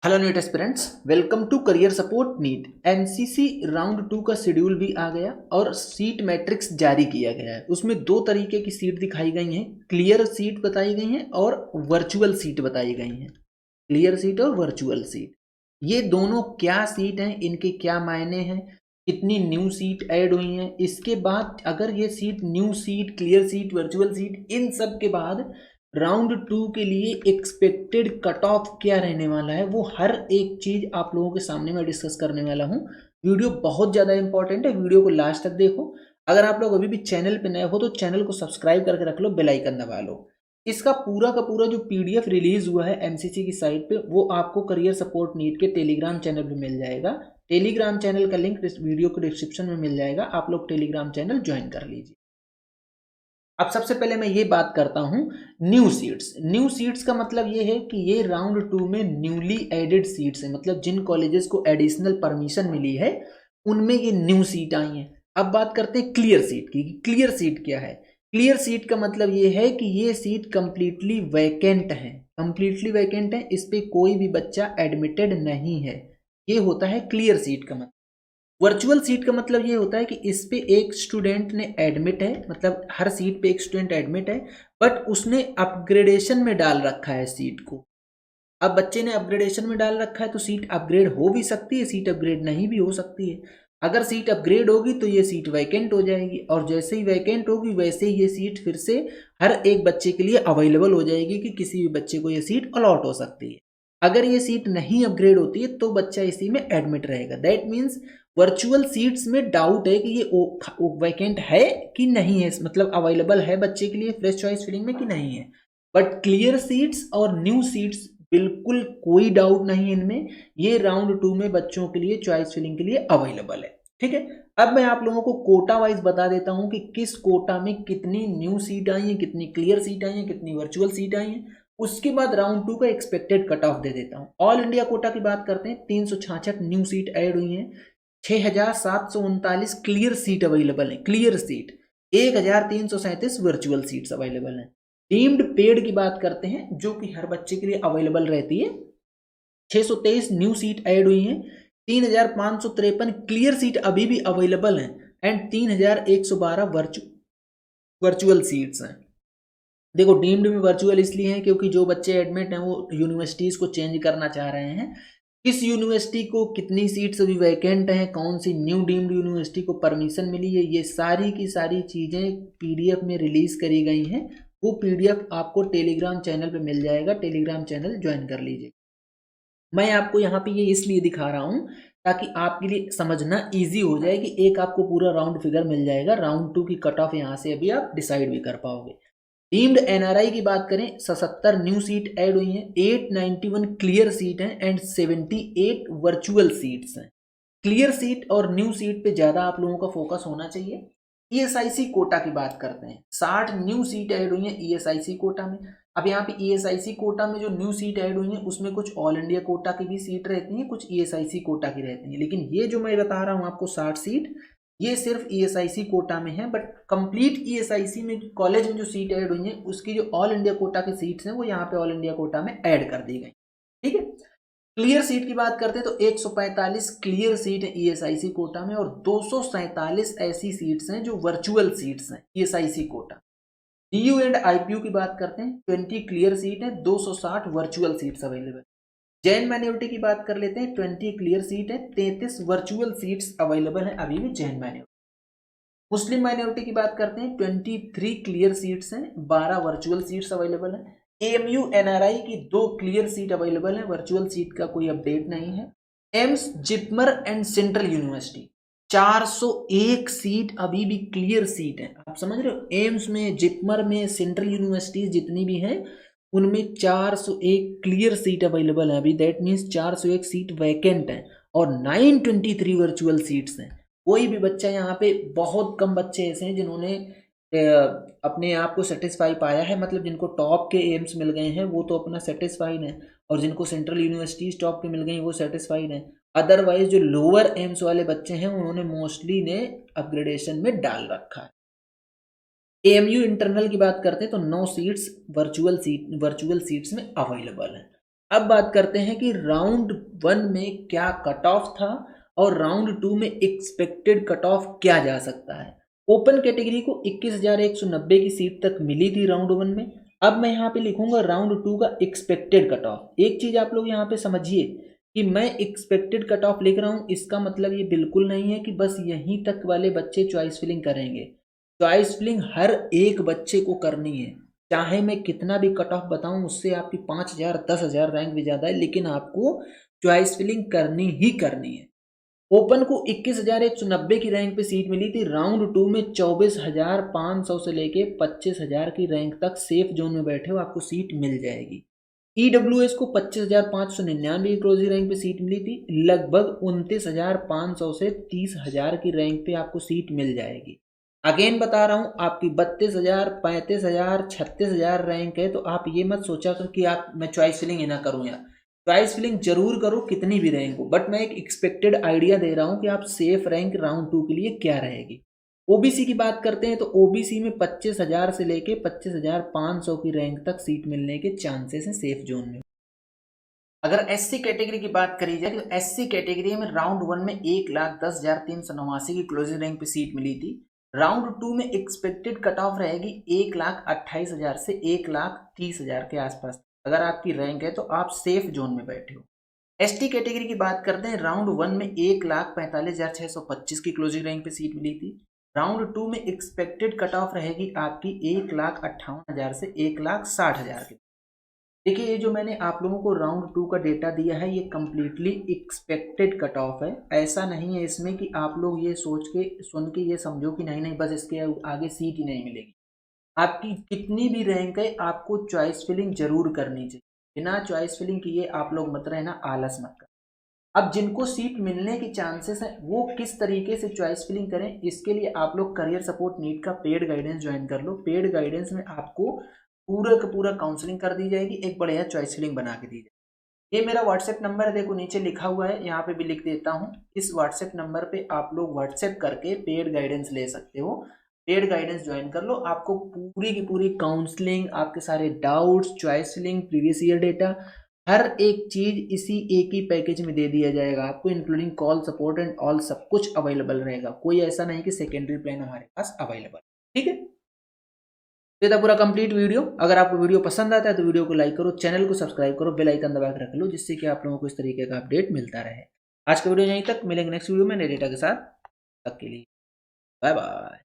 Hello NEET aspirants, welcome to career support NEET. NCC round 2 का schedule भी आ गया और सीट मैट्रिक्स जारी किया गया है। उसमें दो तरीके की सीट दिखाई गई हैं, क्लियर सीट बताई गई हैं और वर्चुअल सीट बताई गई हैं। क्लियर सीट और वर्चुअल सीट, ये दोनों क्या सीट हैं, इनके क्या मायने हैं, कितनी न्यू सीट ऐड हुई हैं। इसके बाद अगर ये seat new seat, clear seat, virtual seat, इन सब के बाद राउंड 2 के लिए एक्सपेक्टेड कट ऑफ क्या रहने वाला है, वो हर एक चीज आप लोगों के सामने मैं डिस्कस करने वाला हूँ। वीडियो बहुत ज़्यादा इंपॉर्टेंट है, वीडियो को लास्ट तक देखो। अगर आप लोग अभी भी चैनल पे नए हो तो चैनल को सब्सक्राइब करके रख लो, बेल आइकन दबा लो। इसका पूरा का पूरा जो पीडीएफ रिलीज हुआ है एमसीसी की साइट पे, वो आपको करियर सपोर्ट नीट के टेलीग्राम चैनल पे मिल जाएगा। टेलीग्राम चैनल का लिंक वीडियो के डिस्क्रिप्शन में मिल जाएगा, आप लोग टेलीग्राम चैनल ज्वाइन कर लीजिए। अब सबसे पहले मैं ये बात करता हूं न्यू सीट्स। न्यू सीट्स का मतलब ये है कि ये राउंड 2 में न्यूली एडेड सीट्स हैं, मतलब जिन कॉलेजेस को एडिशनल परमिशन मिली है उनमें ये न्यू सीट आई हैं। अब बात करते हैं क्लियर सीट की। क्लियर सीट क्या है? क्लियर सीट का मतलब ये है कि ये सीट कंप्लीटली वैकेंट है। कंप्लीटली वैकेंट है, इस पे कोई भी बच्चा एडमिटेड नहीं है। ये होता है क्लियर सीट का मतलब। वर्चुअल सीट का मतलब ये होता है कि इस पे एक स्टूडेंट ने एडमिट है, मतलब हर सीट पे एक स्टूडेंट एडमिट है, बट उसने अपग्रेडेशन में डाल रखा है सीट को। अब बच्चे ने अपग्रेडेशन में डाल रखा है तो सीट अपग्रेड हो भी सकती है, सीट अपग्रेड नहीं भी हो सकती है। अगर सीट अपग्रेड होगी तो ये सीट वैकेंट हो जाएगी, और जैसे ही वैकेंट होगी वैसे ही ये सीट फिर से हर एक बच्चे के लिए अवेलेबल हो जाएगी कि किसी भी बच्चे को ये सीट अलॉट हो सकती है। अगर ये सीट नहीं अपग्रेड होती है तो बच्चा इसी में एडमिट रहेगा। दैट मीन्स वर्चुअल सीट्स में डाउट है कि ये वैकेंट है कि नहीं है, मतलब अवेलेबल है बच्चे के लिए फ्रेश चॉइस फिलिंग में कि नहीं है। बट क्लियर सीट्स और न्यू सीट्स बिल्कुल कोई डाउट नहीं इनमें, ये राउंड 2 में बच्चों के लिए चॉइस फिलिंग के लिए अवेलेबल है। ठीक है, अब मैं आप लोगों को कोटा वाइज बता देता हूं कि किस कोटा में कितनी न्यू सीट आई है, कितनी क्लियर सीट आई है, कितनी वर्चुअल सीट आई है। उसके बाद राउंड 2 का एक्सपेक्टेड कट ऑफ दे देता हूं। ऑल इंडिया कोटा की बात करते हैं, 366 न्यू सीट ऐड हुई है, 6739 क्लियर सीट अवेलेबल है। Clear seat 1337 virtual seats available है। डीम्ड पेड की बात करते हैं, जो कि हर बच्चे के लिए अवेलेबल रहती है, 623 न्यू सीट ऐड हुई हैं, 3553 क्लियर सीट अभी भी अवेलेबल हैं, एंड 3112 वर्चुअल सीट्स हैं। देखो, डीम्ड में वर्चुअल इसलिए है क्योंकि जो बच्चे एडमिट हैं वो यूनिवर्सिटीज को चेंज करना चाह रहे हैं। किस यूनिवर्सिटी को कितनी सीट्स अभी वैकेंट हैं, कौन सी न्यू डीम्ड यूनिवर्सिटी को परमिशन मिली है, ये सारी की सारी चीज़ें पीडीएफ में रिलीज करी गई हैं। वो पीडीएफ आपको टेलीग्राम चैनल पे मिल जाएगा, टेलीग्राम चैनल ज्वाइन कर लीजिए। मैं आपको यहाँ पे ये इसलिए दिखा रहा हूँ ताकि आपके लिए समझना इजी हो जाए कि एक आपको पूरा राउंड फिगर मिल जाएगा, राउंड 2 की कट ऑफ यहाँ से अभी आप डिसाइड भी कर पाओगे। डीम्ड एनआरआई की बात करें, 77 न्यू सीट ऐड हुई हैं, 891 क्लियर सीट हैं एंड 78 वर्चुअल सीट्स हैं। क्लियर सीट और न्यू सीट पे ज्यादा आप लोगों का फोकस होना चाहिए। ईएसआईसी कोटा की बात करते हैं, 60 न्यू सीट ऐड हुई हैं ईएसआईसी कोटा में। अब यहाँ पे ईएसआईसी कोटा में जो न्यू सीट ऐड हुई हैं उसमें कुछ ऑल इंडिया कोटा की भी सीट रहती हैं, कुछ ईएसआईसी कोटा की रहती हैं, लेकिन ये जो मैं बता रहा हूँ आपको 60 सीट, ये सिर्फ ईएसआईसी कोटा में है। बट कंप्लीट ईएसआईसी में कॉलेज में जो सीट ऐड हुई है उसकी जो ऑल इंडिया कोटा की सीट्स हैं वो यहाँ पे ऑल इंडिया कोटा में ऐड कर दी गई। ठीक है, क्लियर सीट की बात करते हैं तो 145 क्लियर सीट है ईएसआईसी कोटा में, और 247 ऐसी सीट्स हैं जो वर्चुअल सीट्स हैं ESIC quota. DU and IPU की बात करते हैं, 20 क्लियर सीट है, 260 virtual seats available. Jain minority की बात कर लेते हैं, 20 क्लियर सीट है, 33 वर्चुअल सीट्स अवेलेबल है अभी भी जैन माइनॉरिटी। मुस्लिम माइनॉरिटी की बात करते हैं, 23 क्लियर सीट्स हैं, 12 वर्चुअल सीट्स अवेलेबल हैं। एएमयू एनआरआई की 2 क्लियर सीट अवेलेबल है, वर्चुअल सीट का कोई अपडेट नहीं है। AIIMS, JIPMER and central university, 401 seat अभी भी क्लियर सीट है। आप समझ रहे हो, एम्स में, जिपमर में, सेंट्रल यूनिवर्सिटीज जितनी भी हैं उनमें 401 क्लियर सीट अवेलेबल है अभी। दैट मीन्स 401 सीट वैकेंट है और 923 वर्चुअल सीट्स हैं। कोई भी बच्चा यहाँ पे, बहुत कम बच्चे ऐसे हैं जिन्होंने अपने आप को सेटिस्फाई पाया है, मतलब जिनको टॉप के एम्स मिल गए हैं वो तो अपना सेटिस्फाइड है, और जिनको सेंट्रल यूनिवर्सिटीज टॉप के मिल गई वो सेटिस्फाइड है। अदरवाइज जो लोअर एम्स वाले बच्चे हैं उन्होंने मोस्टली ने अपग्रेडेशन में डाल रखा है। एएमयू इंटरनल की बात करते हैं तो 9 सीट्स वर्चुअल सीट्स में अवेलेबल है। अब बात करते हैं कि राउंड 1 में क्या कट ऑफ था और राउंड 2 में एक्सपेक्टेड कट ऑफ क्या जा सकता है। ओपन कैटेगरी को 21,190 की सीट तक मिली थी राउंड 1 में। अब मैं यहाँ पे लिखूंगा राउंड 2 का एक्सपेक्टेड कट ऑफ। एक चीज आप लोग यहाँ पे समझिए कि मैं एक्सपेक्टेड कट ऑफ लिख रहा हूँ, इसका मतलब ये बिल्कुल नहीं है कि बस यहीं तक वाले बच्चे चॉइस फिलिंग करेंगे। चॉइस फिलिंग हर एक बच्चे को करनी है, चाहे मैं कितना भी कट ऑफ बताऊं, उससे आपकी 5,000 10,000 रैंक भी ज़्यादा है, लेकिन आपको चॉइस फिलिंग करनी ही करनी है। ओपन को 21,190 की रैंक पे सीट मिली थी। राउंड 2 में 24,500 से लेके 25,000 की रैंक तक सेफ जोन में बैठे हो आपको सीट मिल जाएगी। EWS को 25,599 की क्लोजिंग रैंक पे सीट मिली थी। लगभग 29,500 से 30,000 की रैंक पे आपको सीट मिल जाएगी। अगेन बता रहा हूँ, आपकी 32,000 35,000 36,000 रैंक है, तो आप ये मत सोचा कर कि आप मैं चॉइस फिलिंग ही ना करूँ यार। चॉइस फिलिंग जरूर करो कितनी भी रैंक हो, बट मैं एक एक्सपेक्टेड आइडिया दे रहा हूँ कि आप सेफ रैंक राउंड 2 के लिए क्या रहेगी। ओबीसी की बात करते हैं तो ओबीसी में 25,000 से लेके 25,500 की रैंक तक सीट मिलने के चांसेस हैं सेफ जोन में। अगर एससी कैटेगरी की बात करी जाए तो एससी कैटेगरी में राउंड 1 में 1,10,389 की क्लोजिंग रैंक पे सीट मिली थी। राउंड 2 में एक्सपेक्टेड कट ऑफ रहेगी 1,28,000 से 1,30,000 के आसपास। अगर आपकी रैंक है तो आप सेफ जोन में बैठे हो। एसटी कैटेगरी की बात करते हैं, राउंड 1 में 1,45,625 की क्लोजिंग रैंक पे सीट मिली थी। राउंड 2 में एक्सपेक्टेड कट ऑफ रहेगी आपकी 1,58,000 से 1,60,000 की। देखिए, ये जो मैंने आप लोगों को राउंड 2 का डेटा दिया है, ये कम्प्लीटली एक्सपेक्टेड कट ऑफ है। ऐसा नहीं है इसमें कि आप लोग ये सोच के सुन के ये समझो कि नहीं नहीं बस इसके आगे सीट ही नहीं मिलेगी। आपकी कितनी भी रैंक है, आपको चॉइस फिलिंग जरूर करनी चाहिए। बिना चॉइस फिलिंग किए आप लोग मत रहना, आलस मत कर। अब जिनको सीट मिलने की चांसेस हैं वो किस तरीके से चॉइस फिलिंग करें, इसके लिए आप लोग करियर सपोर्ट नीट का पेड गाइडेंस ज्वाइन कर लो। पेड गाइडेंस में आपको पूरा का पूरा काउंसलिंग कर दी जाएगी, एक बढ़िया चॉइस फिलिंग बना के दी जाएगी। ये मेरा व्हाट्सएप नंबर है, देखो नीचे लिखा हुआ है, यहाँ पे भी लिख देता हूँ। इस व्हाट्सएप नंबर पे आप लोग व्हाट्सएप करके पेड गाइडेंस ले सकते हो। पेड गाइडेंस ज्वाइन कर लो, आपको पूरी की पूरी काउंसलिंग, आपके सारे doubts, choice filling, previous year data, हर एक चीज इसी एक ही पैकेज में दे दिया जाएगा आपको, including call support and all, सब कुछ अवेलेबल रहेगा। कोई ऐसा नहीं कि सेकेंडरी प्लान हमारे पास अवेलेबल, ठीक है। तो ये था पूरा कंप्लीट वीडियो। अगर आपको वीडियो पसंद आता है तो वीडियो को लाइक करो, चैनल को सब्सक्राइब करो, बेल आइकन दबा के रख लो, जिससे कि आप लोगों को इस तरीके का अपडेट मिलता रहे। आज का वीडियो यहीं तक, मिलेंगे नेक्स्ट वीडियो में नए डेटा के साथ। तब के लिए बाय बाय।